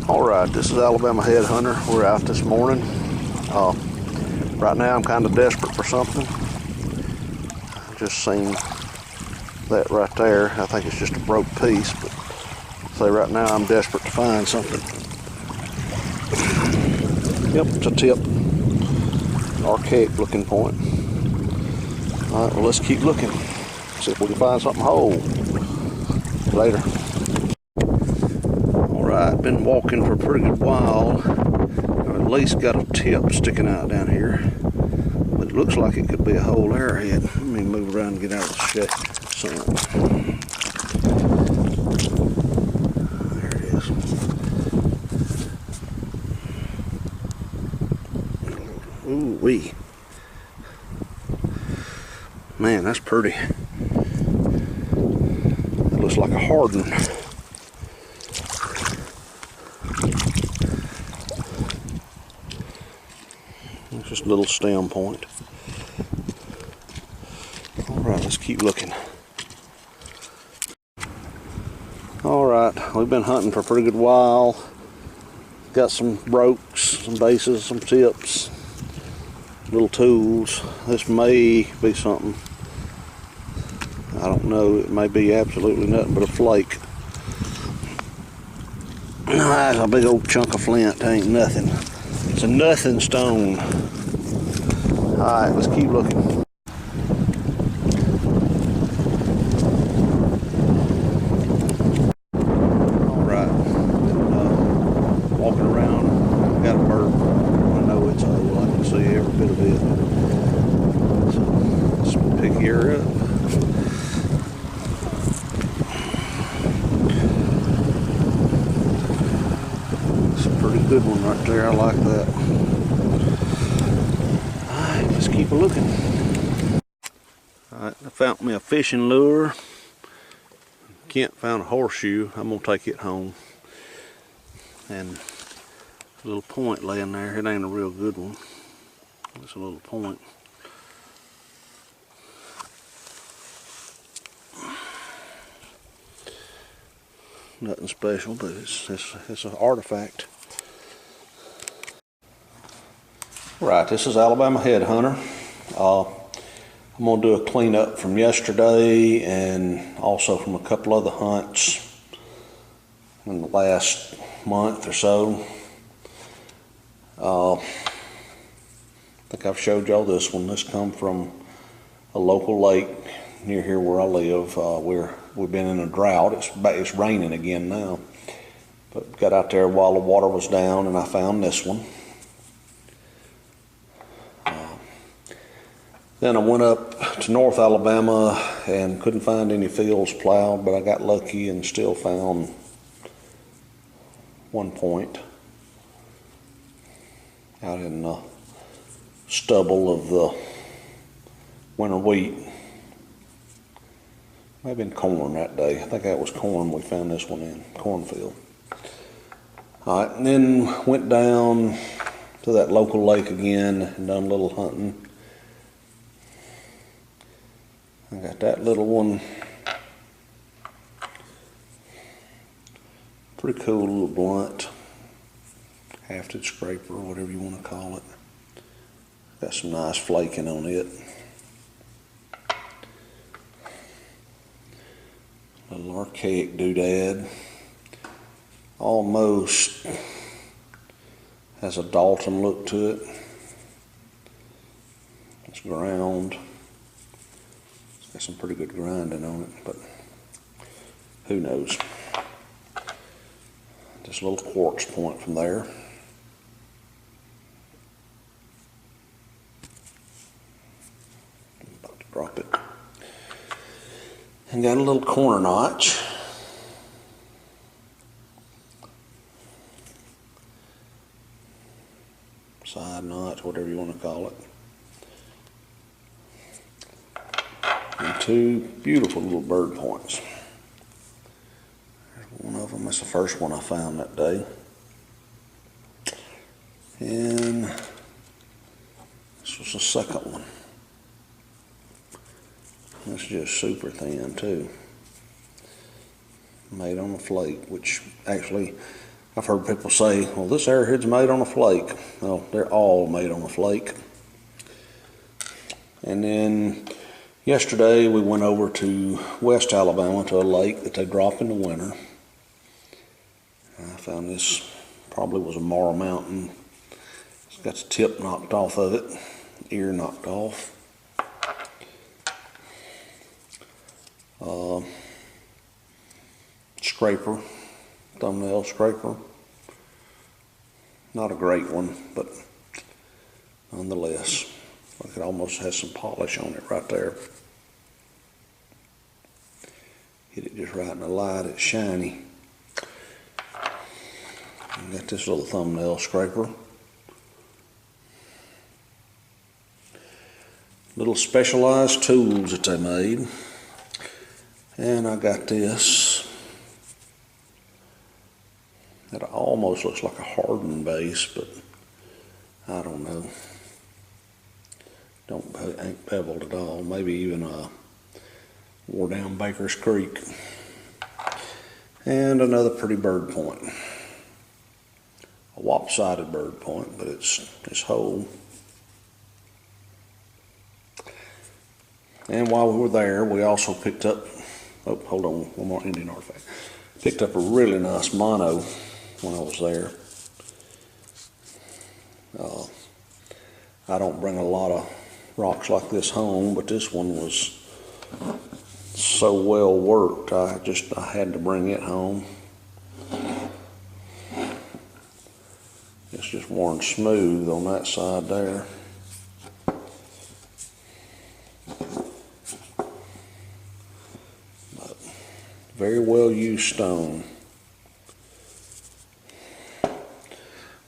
Alright, this is Alabama Headhunter. We're out this morning. Right now I'm kind of desperate for something. I just seen that right there. I think it's just a broke piece, but say right now I'm desperate to find something. Yep, it's a tip. Archaic looking point. Alright, well let's keep looking. See if we can find something whole. Later. Alright, been walking for a pretty good while. I've at least got a tip sticking out down here. But it looks like it could be a whole arrowhead. Let me move around and get out of the sun. There it is. Ooh-wee. Man, that's pretty. That looks like a hard one. Just a little stem point. Alright, let's keep looking. Alright, we've been hunting for a pretty good while. Got some brokes, some bases, some tips, little tools. This may be something. I don't know, it may be absolutely nothing but a flake. That's a big old chunk of flint, ain't nothing. It's a nothing stone. Alright, let's keep looking. Alright, walking around, got a bird. I know it's old, I can see every bit of it. So, let's pick her up. It's a pretty good one right there, I like that. Let's keep looking. Alright, I found me a fishing lure. Kent found a horseshoe. I'm gonna take it home. And a little point laying there. It ain't a real good one. It's a little point. Nothing special, but it's an artifact. Right, this is Alabama Headhunter. I'm going to do a cleanup from yesterday and also from a couple other hunts in the last month or so. I think I've showed y'all this one. This come from a local lake near here where I live. We've been in a drought. It's raining again now. But got out there while the water was down and I found this one. Then I went up to North Alabama and couldn't find any fields plowed, but I got lucky and still found one point out in the stubble of the winter wheat. Might have been corn that day. I think that was corn we found this one in, cornfield. All right, and then went down to that local lake again and done a little hunting. I got that little one. Pretty cool little blunt. Hafted scraper or whatever you want to call it. Got some nice flaking on it. Little archaic doodad. Almost has a Dalton look to it. It's ground. Got some pretty good grinding on it, but who knows. Just a little quartz point from there. About to drop it. And got a little corner notch. Side notch, whatever you want to call it. And two beautiful little bird points. There's one of them. That's the first one I found that day. And this was the second one. It's just super thin too. Made on a flake, which actually I've heard people say, well, this arrowhead's made on a flake. Well, they're all made on a flake. And then yesterday we went over to West Alabama to a lake that they drop in the winter. I found this probably was a marl mountain. It's got the tip knocked off of it, ear knocked off. Scraper, thumbnail scraper. Not a great one, but nonetheless, like it almost has some polish on it right there. Hit it just right in the light, it's shiny. And got this little thumbnail scraper. Little specialized tools that they made. And I got this. That almost looks like a hardened base, but I don't know. Ain't beveled at all. Maybe even wore down Baker's Creek. And another pretty bird point. A lopsided bird point, but it's whole. And while we were there, we also picked up, oh, hold on, one more Indian artifact. Picked up a really nice mono when I was there. I don't bring a lot of rocks like this home, but this one was so well worked, I had to bring it home. It's just worn smooth on that side there. But very well used stone.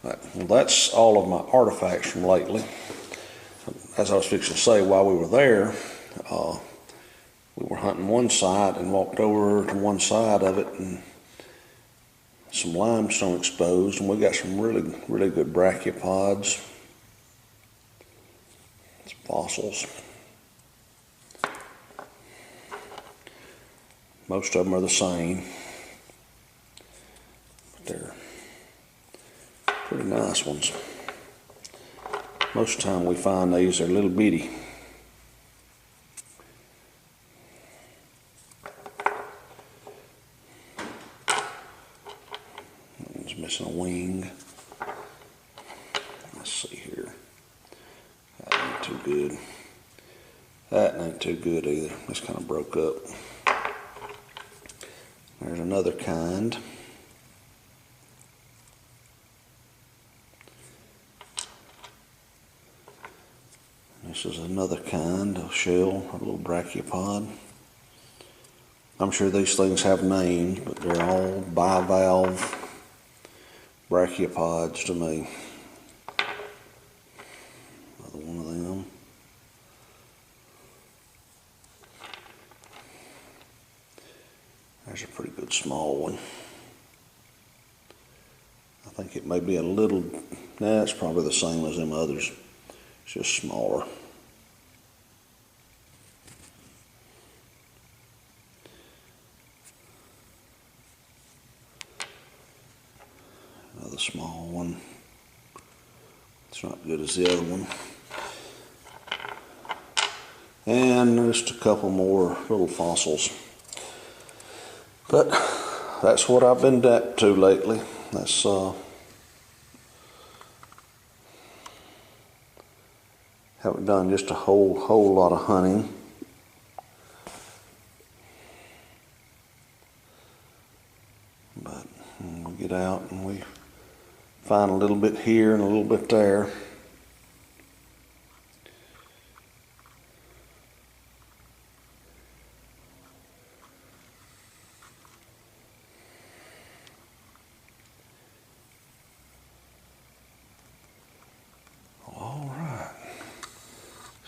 Right, well, that's all of my artifacts from lately. As I was fixing to say, while we were there, we were hunting one side and walked over to one side of it, and some limestone exposed, and we got some really, really good brachiopods, some fossils. Most of them are the same, but they're pretty nice ones. Most of the time we find these are little bitty. One's missing a wing. Let's see here. That ain't too good. That ain't too good either. It's kind of broke up. There's another kind. This is another kind of shell, a little brachiopod. I'm sure these things have names, but they're all bivalve brachiopods to me. Another one of them. There's a pretty good small one. I think it may be a little, nah, it's probably the same as them others. It's just smaller. Another small one. It's not good as the other one. And just a couple more little fossils. But that's what I've been up to lately. That's haven't done just a whole lot of hunting. But we get out and we find a little bit here and a little bit there.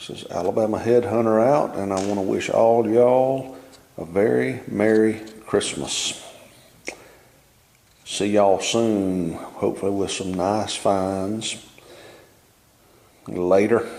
This is Alabama Headhunter out, and I want to wish all y'all a very Merry Christmas. See y'all soon, hopefully with some nice finds. Later.